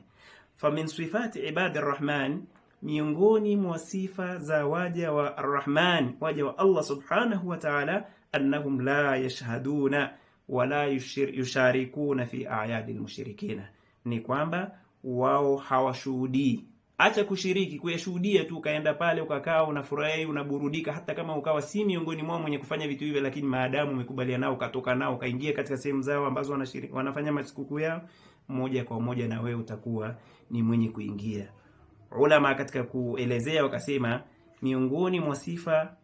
S1: Fa min sifati ibadi ar-Rahman, miongoni mwa sifa za waja wa ar-Rahman, waja wa Allah subhanahu wa ta'ala, annahum la yashhaduna wala yusharikuna fi a'yadi al-mushrikina, ni kwamba wao hawashuhudii. Acha kushiriki, kuyashuhudia tu, kaenda pale ukakaa unafurahi unaburudika, hata kama ukawa si miongoni mwao mwenye kufanya vitu hivyo, lakini maadamu umekubaliana nao, ukatoka nao, ukaingia katika sehemu zao ambazo wanafanya masikukuu yao, moja kwa moja na wewe utakuwa ni mwenye kuingia. Ulama katika kuelezea wakasema miongoni mwa sifa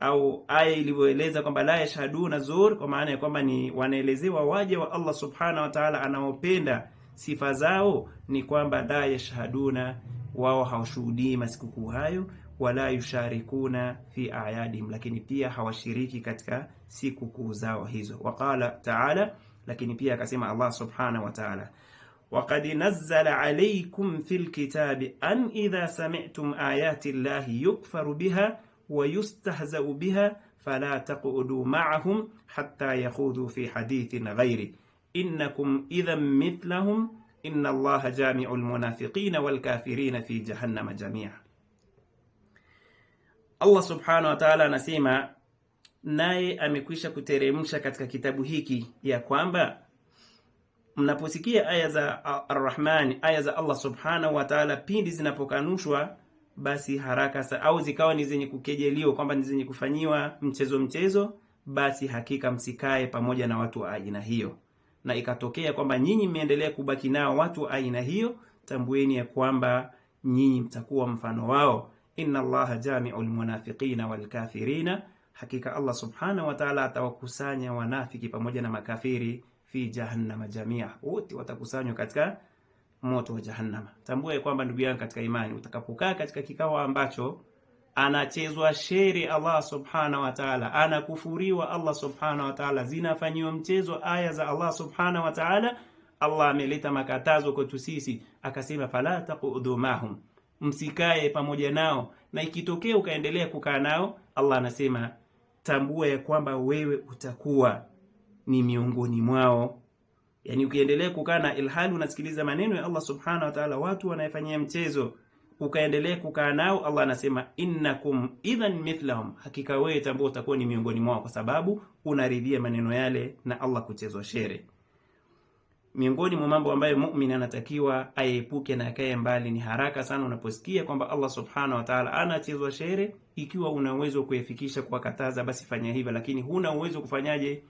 S1: au aya ilivyoeleza kwamba la yashhaduna zur, kwa maana ya kwamba ni wanaelezewa waja wa Allah subhanahu wa ta'ala anaopenda sifa zao, ni kwamba la yashhaduna, wao hawashuhudii masikukuu hayo, wala yusharikuna fi a'yadihim, lakini pia hawashiriki katika sikukuu zao hizo. Waqala ta'ala, lakini pia akasema Allah subhanahu wa ta'ala, وَقَدْ نَزَّلَ عَلَيْكُمْ فِي الْكِتَابِ أَنْ إِذَا سَمِعْتُمْ آيَاتِ اللَّهِ يُكْفَرُ بِهَا وَيُسْتَهْزَأُ بِهَا فَلَا تَقْعُدُوا مَعَهُمْ حَتَّى يَخُوضُوا فِي حَدِيثٍ غَيْرِهِ إِنَّكُمْ إِذًا مِثْلَهُمْ إِنَّ اللَّهَ جَامِعُ الْمُنَافِقِينَ وَالْكَافِرِينَ فِي جَهَنَّمَ جَمِيعًا. Allah subhanahu wa ta'ala anasema, naye amekwisha kuteremsha katika kitabu hiki ya kwamba mnaposikia aya za Ar-Rahman, aya za Allah subhanahu wa ta'ala, pindi zinapokanushwa, basi haraka au zikawa ni zenye kukejeliwa, kwamba ni zenye kufanyiwa mchezo, basi hakika msikae pamoja na watu wa aina hiyo. Na ikatokea kwamba nyinyi mmeendelea kubaki nao watu wa aina hiyo, tambueni ya kwamba nyinyi mtakuwa mfano wao. Inna Allaha jami'ul munafiqina wal kafirina, hakika Allah subhanahu wa ta'ala atawakusanya wanafiki pamoja na makafiri fi jahannama jamia, wote watakusanywa katika moto wa jahannama. Tambua kwamba ndugu yangu katika imani, utakapokaa katika kikao ambacho anachezwa sheri Allah subhanahu wa ta'ala, anakufuriwa Allah subhanahu wa ta'ala, zinafanywa mchezo aya za Allah subhanahu wa ta'ala, Allah ameleta makatazo kwetu sisi, akasema fala taqudu mahum, msikae pamoja nao. Na ikitokea ukaendelea kukaa nao, Allah anasema tambua ya kwamba wewe utakuwa ni miongoni mwao. Yani ukiendelea kukaa na ilhali unasikiliza maneno ya Allah subhanahu wa ta'ala, watu wanayefanyia mchezo, ukaendelea kukaa nao, Allah anasema innakum idhan mithlahum, hakika wewe tambua utakuwa ni miongoni mwao, kwa sababu unaridhia maneno yale na Allah kuchezwa shere. Miongoni mwa mambo ambayo muumini anatakiwa aepuke na akae mbali, ni haraka sana unaposikia kwamba Allah subhanahu wa ta'ala anachezwa shere. Ikiwa una uwezo kuyafikisha kuwakataza, basi fanya hivyo, lakini huna uwezo kufanyaje,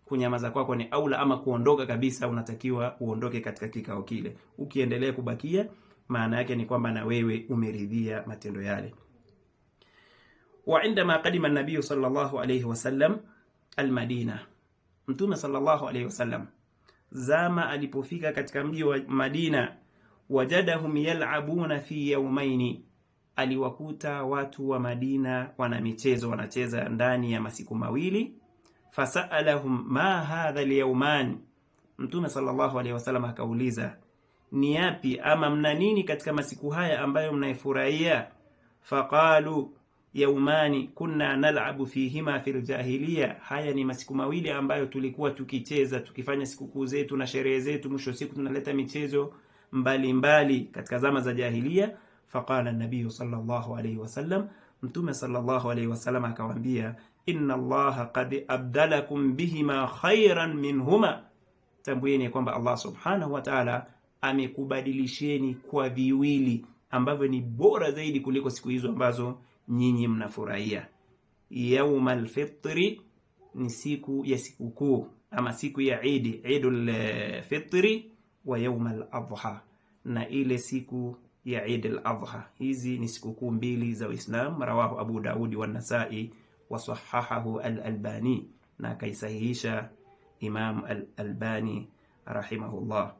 S1: kunyamaza kwako ni aula, ama kuondoka kabisa, unatakiwa uondoke katika kikao kile. Ukiendelea kubakia, maana yake ni kwamba na wewe umeridhia matendo yale. Wa indama qadima an-nabiy sallallahu alayhi wasallam al-Madina, Mtume sallallahu alayhi wasallam zama alipofika katika mji wa Madina, wajadahum yal'abuna fi yawmaini, aliwakuta watu wa Madina wana michezo, wanacheza ndani ya masiku mawili. Fasalahum ma hadha al-yawman, Mtume sallallahu alayhi wasallam akauliza, ni yapi ama mna nini katika masiku haya ambayo mnaifurahia? Faqalu yaumani kunna nal'abu fihima fil jahiliya, haya ni masiku mawili ambayo tulikuwa tukicheza, tukifanya sikukuu zetu na sherehe zetu, mwisho siku tunaleta michezo mbalimbali katika zama za jahiliya. Faqala an-nabiy sallallahu alayhi wasallam, mtume sallallahu alayhi wasallam akawaambia, inna allaha qad abdalakum bihima khairan minhuma, tambueni kwamba Allah subhanahu wa ta'ala amekubadilisheni kwa viwili ambavyo ni bora zaidi kuliko siku hizo ambazo nyinyi mnafurahia. Yaumal fitri ni siku ya sikukuu ama siku ya Eid, Eidul Fitri, wa yaumal adha, na ile siku ya Eid al-Adha. Hizi ni sikukuu mbili za Uislamu. Rawahu Abu Daudi wa Nasa'i wa sahahahu al-Albani, na kaisahihisha Imam al-Albani rahimahullah.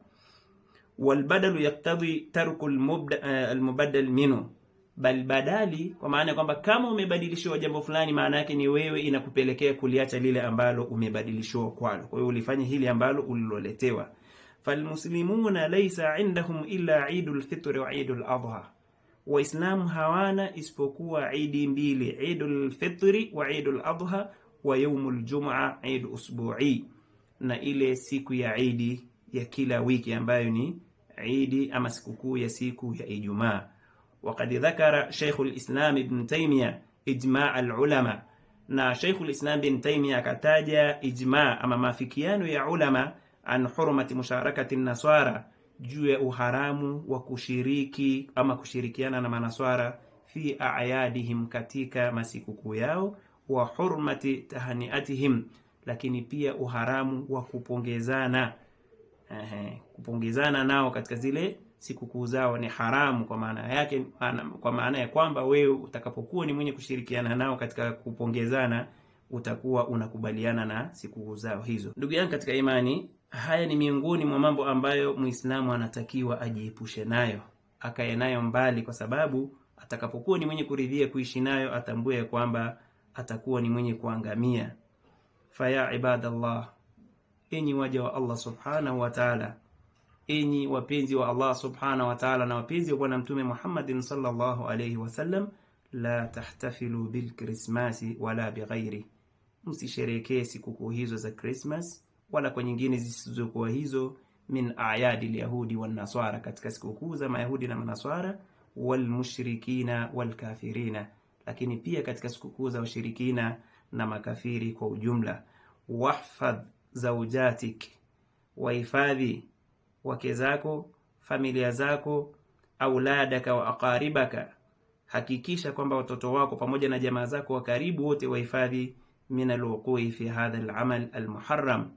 S1: Walbadalu yaktadhi tarku al-mubaddal minhu, bal badali kwa maana kwamba kama umebadilishwa jambo fulani, maana yake ni wewe inakupelekea kuliacha lile ambalo umebadilishwa kwalo. Kwa hiyo ulifanya hili ambalo uliloletewa. Falmuslimuna laysa indahum illa Eidul Fitr wa Eidul Adha, Waislamu hawana isipokuwa idi mbili, Eidul Fitri wa Eidul Adha, wa yaumul Jum'a Eid usbu'i, na ile siku ya Eid ya kila wiki ambayo ni Eid ama sikukuu ya siku ya Ijumaa. Waqad dhakara Sheikh al-Islam Ibn Taymiyyah ijma' al-ulama, na Sheikh al-Islam Ibn Taymiyyah akataja ijma' ama mafikiano ya ulama an hurmati musharakati an-nasara, juu ya uharamu wa kushiriki ama kushirikiana na manaswara fi a'yadihim, katika masikukuu yao, wa hurmati tahaniatihim, lakini pia uharamu wa kupongezana kupongezana nao katika zile sikukuu zao ni haramu, kwa maana yake, kwa maana ya kwamba wewe utakapokuwa ni mwenye kushirikiana nao katika kupongezana, utakuwa unakubaliana na sikukuu zao hizo. Ndugu yangu katika imani, haya ni miongoni mwa mambo ambayo Muislamu anatakiwa ajiepushe nayo, akae nayo mbali, kwa sababu atakapokuwa ni mwenye kuridhia kuishi nayo, atambue kwamba atakuwa ni mwenye kuangamia. Faya ibadallah, enyi waja wa Allah subhanahu wa ta'ala, enyi wapenzi wa Allah subhanahu wa ta'ala na wapenzi wa Bwana Mtume Muhammadin sallallahu alayhi wasallam, la tahtafilu bil Christmasi wala bighairi, msisherekee sikukuu hizo za Christmas wala kwa nyingine zisizokuwa hizo, min a'yadil yahudi wan nasara, katika sikukuu za mayahudi na manaswara, wal mushrikina wal kafirina, lakini pia katika sikukuu za washirikina na makafiri kwa ujumla. Wahfadh zawjatik, wahifadhi wake zako, familia zako, auladaka wa aqaribaka, hakikisha kwamba watoto wako pamoja na jamaa zako wa karibu wote wahifadhi, min alwuqui fi hadha al-amal al-muharram,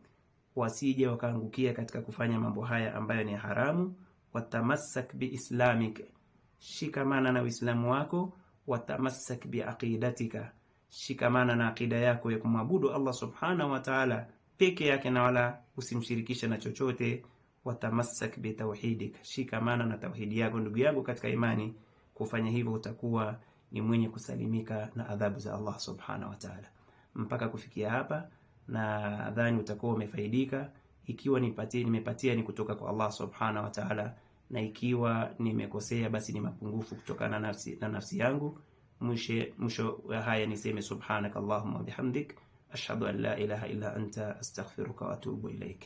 S1: wasije wakaangukia katika kufanya mambo haya ambayo ni haramu. Watamassak biislamik, shikamana na Uislamu wako. Watamassak biaqidatika, shikamana na aqida yako ya kumwabudu Allah subhanahu wa ta'ala peke yake na wala usimshirikishe na chochote. Watamassak bitauhidik, shikamana na tauhidi yako. Ndugu yangu katika imani, kufanya hivyo utakuwa ni mwenye kusalimika na adhabu za Allah subhanahu wa ta'ala. Mpaka kufikia hapa, na nadhani utakuwa umefaidika. Ikiwa nimepatia ni kutoka kwa Allah subhanahu wa ta'ala, na ikiwa nimekosea basi ni mapungufu kutokana na nafsi yangu. Mwisho haya niseme subhanakallahumma wa bihamdik, ashhadu an la ilaha illa anta, astaghfiruka wa atubu ilaik.